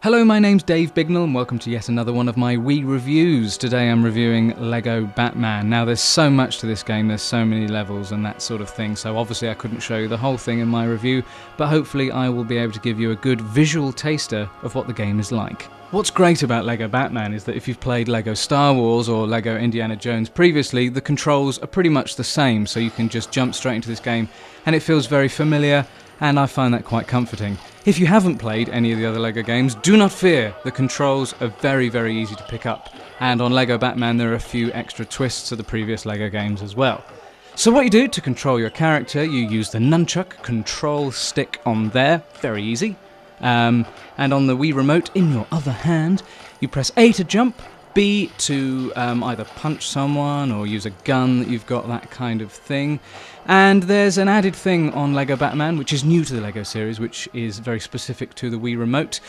Hello, my name's Dave Bignell and welcome to yet another one of my Wii reviews. Today I'm reviewing Lego Batman. Now there's so much to this game, there's so many levels and that sort of thing, so obviously I couldn't show you the whole thing in my review, but hopefully I will be able to give you a good visual taster of what the game is like. What's great about Lego Batman is that if you've played Lego Star Wars or Lego Indiana Jones previously, the controls are pretty much the same, so you can just jump straight into this game and it feels very familiar, and I find that quite comforting. If you haven't played any of the other Lego games, do not fear, the controls are very, very easy to pick up, and on Lego Batman there are a few extra twists to the previous Lego games as well. So what you do to control your character, you use the nunchuck control stick on there, very easy, and on the Wii remote in your other hand, you press A to jump, B to either punch someone or use a gun that you've got, that kind of thing. And there's an added thing on Lego Batman, which is new to the Lego series, which is very specific to the Wii remote.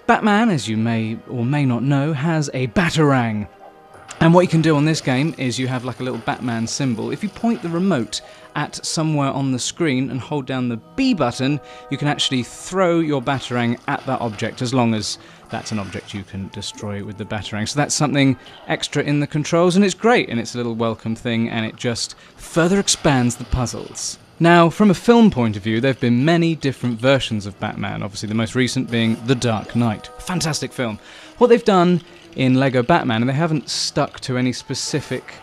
Batman, as you may or may not know, has a Batarang. And what you can do on this game is you have like a little Batman symbol. If you point the remote at somewhere on the screen and hold down the B button, you can actually throw your Batarang at that object, as long as that's an object you can destroy with the Batarang. So that's something extra in the controls, and it's great, and it's a little welcome thing, and it just further expands the puzzles. Now, from a film point of view, there have been many different versions of Batman, obviously the most recent being The Dark Knight. Fantastic film. What they've done in Lego Batman, and they haven't stuck to any specific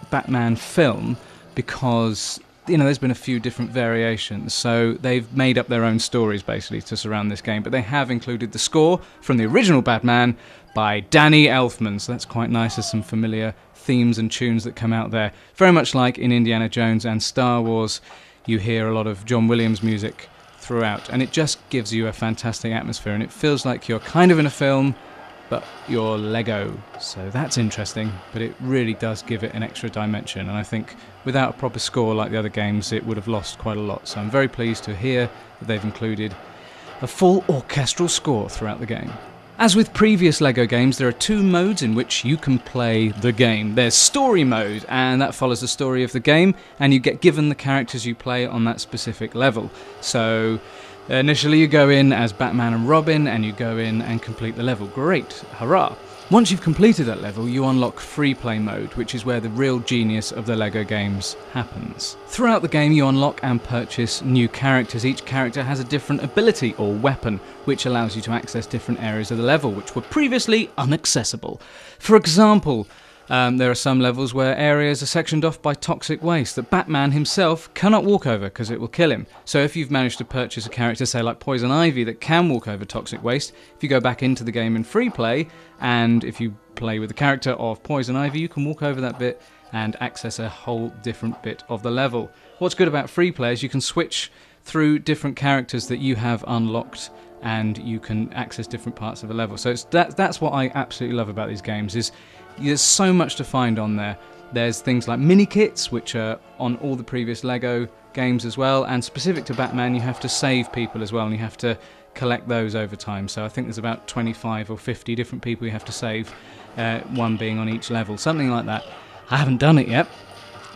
Batman film because, you know, there's been a few different variations, so they've made up their own stories basically to surround this game, but they have included the score from the original Batman by Danny Elfman, so that's quite nice. There's some familiar themes and tunes that come out there, very much like in Indiana Jones and Star Wars. You hear a lot of John Williams music throughout, and it just gives you a fantastic atmosphere, and it feels like you're kind of in a film, but you're Lego, so that's interesting, but it really does give it an extra dimension, and I think without a proper score like the other games it would have lost quite a lot, so I'm very pleased to hear that they've included a full orchestral score throughout the game. As with previous Lego games, there are two modes in which you can play the game. There's story mode, and that follows the story of the game, and you get given the characters you play on that specific level. So initially you go in as Batman and Robin, and you go in and complete the level. Great, hurrah! Once you've completed that level, you unlock free play mode, which is where the real genius of the Lego games happens. Throughout the game you unlock and purchase new characters. Each character has a different ability or weapon, which allows you to access different areas of the level, which were previously inaccessible. For example, there are some levels where areas are sectioned off by toxic waste that Batman himself cannot walk over because it will kill him. So if you've managed to purchase a character, say like Poison Ivy, that can walk over toxic waste, if you go back into the game in free play, and if you play with the character of Poison Ivy, you can walk over that bit and access a whole different bit of the level. What's good about free play is you can switch through different characters that you have unlocked, and you can access different parts of the level. So that's what I absolutely love about these games, is there's so much to find on there. There's things like mini kits, which are on all the previous Lego games as well, and specific to Batman you have to save people as well, and you have to collect those over time. So I think there's about 25 or 50 different people you have to save, one being on each level, something like that. I haven't done it yet,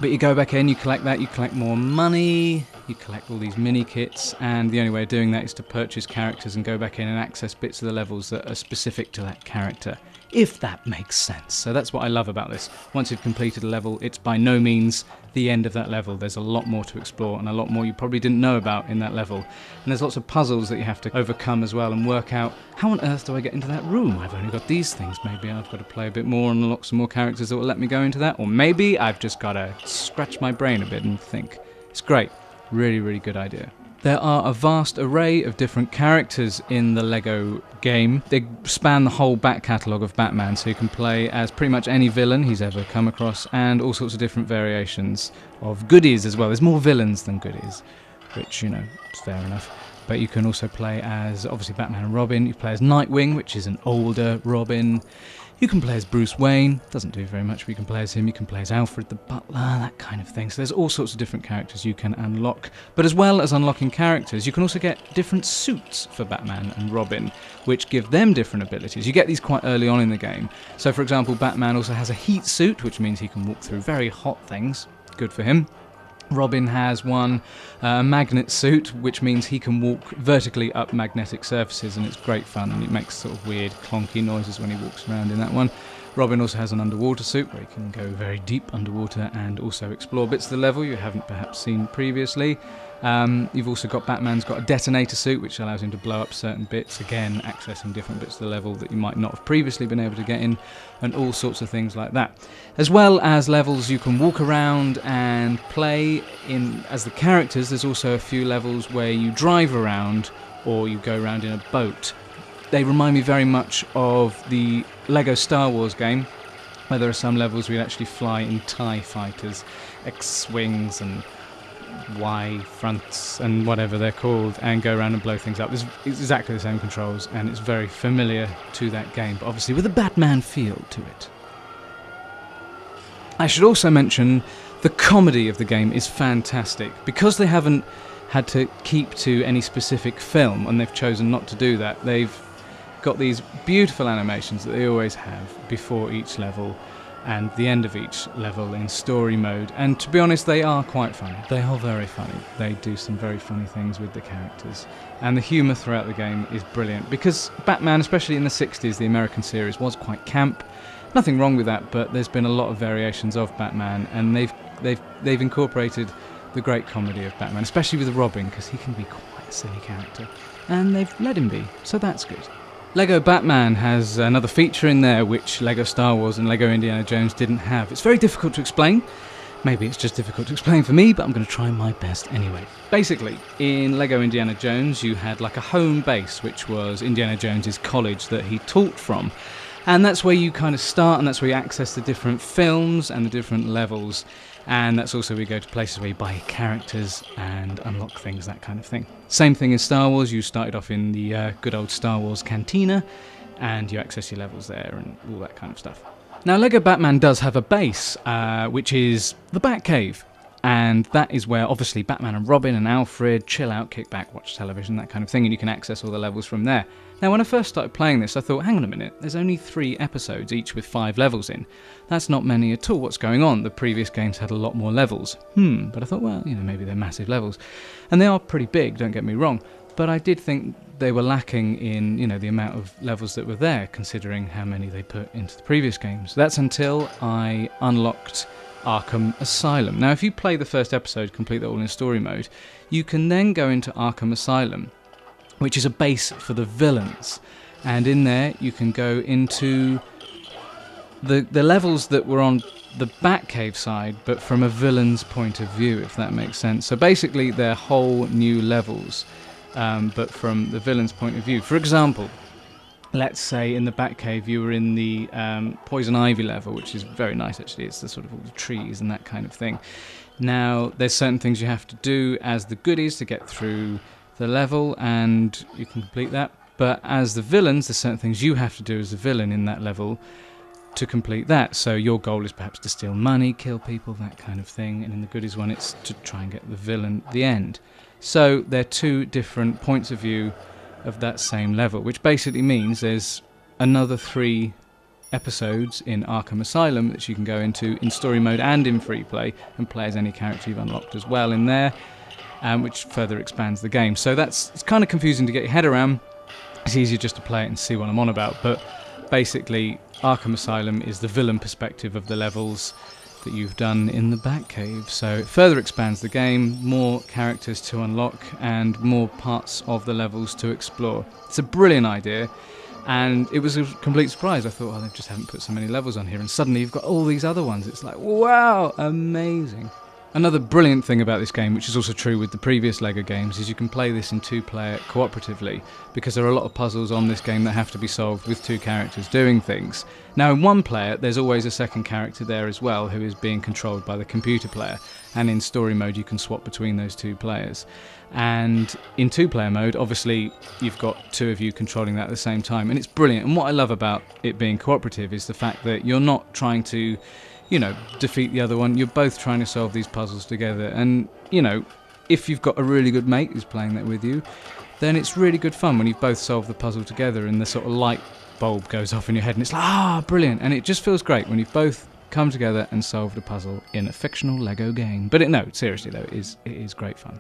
but you go back in, you collect that, you collect more money, you collect all these mini kits, and the only way of doing that is to purchase characters and go back in and access bits of the levels that are specific to that character, if that makes sense. So that's what I love about this. Once you've completed a level, it's by no means the end of that level. There's a lot more to explore and a lot more you probably didn't know about in that level. And there's lots of puzzles that you have to overcome as well and work out, how on earth do I get into that room? I've only got these things. Maybe I've got to play a bit more and unlock some more characters that will let me go into that. Or maybe I've just got to scratch my brain a bit and think. It's great. Really, really good idea. There are a vast array of different characters in the Lego game. They span the whole back catalogue of Batman, so you can play as pretty much any villain he's ever come across, and all sorts of different variations of goodies as well. There's more villains than goodies, which, you know, is fair enough. But you can also play as, obviously, Batman and Robin. You play as Nightwing, which is an older Robin. You can play as Bruce Wayne, doesn't do very much, but you can play as him. You can play as Alfred the Butler, that kind of thing. So there's all sorts of different characters you can unlock. But as well as unlocking characters, you can also get different suits for Batman and Robin, which give them different abilities. You get these quite early on in the game. So for example, Batman also has a heat suit, which means he can walk through very hot things. Good for him. Robin has one, a magnet suit, which means he can walk vertically up magnetic surfaces, and it's great fun, and it makes sort of weird clonky noises when he walks around in that one. Robin also has an underwater suit where he can go very deep underwater and also explore bits of the level you haven't perhaps seen previously. You've also got Batman's got a detonator suit, which allows him to blow up certain bits, again accessing different bits of the level that you might not have previously been able to get in, and all sorts of things like that. As well as levels you can walk around and play in as the characters, there's also a few levels where you drive around or you go around in a boat. They remind me very much of the Lego Star Wars game, where there are some levels where you actually fly in TIE fighters, X-Wings and Y-fronts and whatever they're called, and go around and blow things up. It's exactly the same controls, and it's very familiar to that game, but obviously with a Batman feel to it. I should also mention the comedy of the game is fantastic. Because they haven't had to keep to any specific film, and they've chosen not to do that, they've got these beautiful animations that they always have before each level and the end of each level in story mode, and to be honest, they are quite funny. They are very funny. They do some very funny things with the characters, and the humour throughout the game is brilliant, because Batman, especially in the 60s, the American series, was quite camp. Nothing wrong with that, but there's been a lot of variations of Batman, and they've incorporated the great comedy of Batman, especially with Robin, because he can be quite a silly character, and they've let him be, so that's good. Lego Batman has another feature in there which Lego Star Wars and Lego Indiana Jones didn't have. It's very difficult to explain. Maybe it's just difficult to explain for me, but I'm going to try my best anyway. Basically, in Lego Indiana Jones, you had like a home base, which was Indiana Jones's college that he taught from. And that's where you kind of start, and that's where you access the different films and the different levels. And that's also where you go to places where you buy characters and unlock things, that kind of thing. Same thing in Star Wars. You started off in the good old Star Wars cantina, and you access your levels there and all that kind of stuff. Now, Lego Batman does have a base, which is the Batcave. And that is where, obviously, Batman and Robin and Alfred chill out, kick back, watch television, that kind of thing, and you can access all the levels from there. Now, when I first started playing this, I thought, hang on a minute, there's only 3 episodes, each with 5 levels in. That's not many at all. What's going on? The previous games had a lot more levels. But I thought, well, maybe they're massive levels. And they are pretty big, don't get me wrong. But I did think they were lacking in, the amount of levels that were there, considering how many they put into the previous games. That's until I unlocked Arkham Asylum. Now, if you play the first episode, complete that all in story mode, you can then go into Arkham Asylum, which is a base for the villains. And in there, you can go into the levels that were on the Batcave side, but from a villain's point of view, if that makes sense. So basically, they're whole new levels, but from the villain's point of view. For example, let's say in the Batcave you were in the Poison Ivy level, which is very nice actually. It's the sort of all the trees and that kind of thing. Now, there's certain things you have to do as the goodies to get through the level, and you can complete that. But as the villains, there's certain things you have to do as a villain in that level to complete that. So your goal is perhaps to steal money, kill people, that kind of thing. And in the goodies one, it's to try and get the villain at the end. So they're 2 different points of view of that same level, which basically means there's another 3 episodes in Arkham Asylum that you can go into in story mode and in free play, and play as any character you've unlocked as well in there, which further expands the game. So it's kind of confusing to get your head around. It's easier just to play it and see what I'm on about, but basically Arkham Asylum is the villain perspective of the levels that you've done in the Batcave. So it further expands the game, more characters to unlock and more parts of the levels to explore. It's a brilliant idea, and it was a complete surprise. I thought, they just haven't put so many levels on here, and suddenly you've got all these other ones. It's like, wow, amazing. Another brilliant thing about this game, which is also true with the previous LEGO games, is you can play this in 2-player cooperatively, because there are a lot of puzzles on this game that have to be solved with 2 characters doing things. Now, in 1 player, there's always a second character there as well, who is being controlled by the computer player, and in story mode you can swap between those 2 players. And in 2-player mode, obviously, you've got 2 of you controlling that at the same time, and it's brilliant. And what I love about it being cooperative is the fact that you're not trying to defeat the other one. You're both trying to solve these puzzles together. And, if you've got a really good mate who's playing that with you, then it's really good fun when you've both solved the puzzle together and the sort of light bulb goes off in your head and it's like, brilliant. And it just feels great when you've both come together and solved a puzzle in a fictional Lego game. But no, seriously though, it is great fun.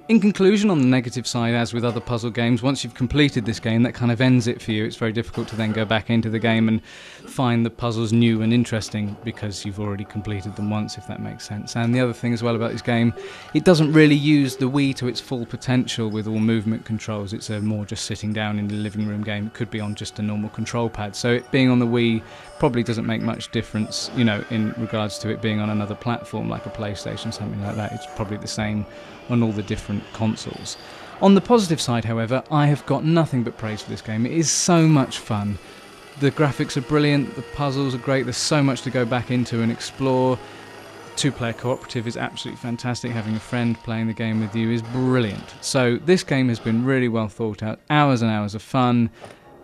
In conclusion, on the negative side, as with other puzzle games, once you've completed this game, that kind of ends it for you. It's very difficult to then go back into the game and find the puzzles new and interesting because you've already completed them once, if that makes sense. And the other thing as well about this game, it doesn't really use the Wii to its full potential with all movement controls. It's a more just sitting down in the living room game. It could be on just a normal control pad. So it being on the Wii probably doesn't make much difference, you know, in regards to it being on another platform like a PlayStation, something like that. It's probably the same on all the different consoles. On the positive side, however, I have got nothing but praise for this game. It is so much fun. The graphics are brilliant, the puzzles are great, there's so much to go back into and explore. Two-player cooperative is absolutely fantastic. Having a friend playing the game with you is brilliant. So this game has been really well thought out, hours and hours of fun.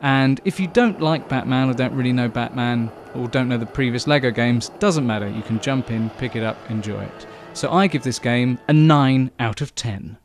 And if you don't like Batman or don't really know Batman or don't know the previous Lego games, doesn't matter. You can jump in, pick it up, enjoy it. So I give this game a 9 out of 10.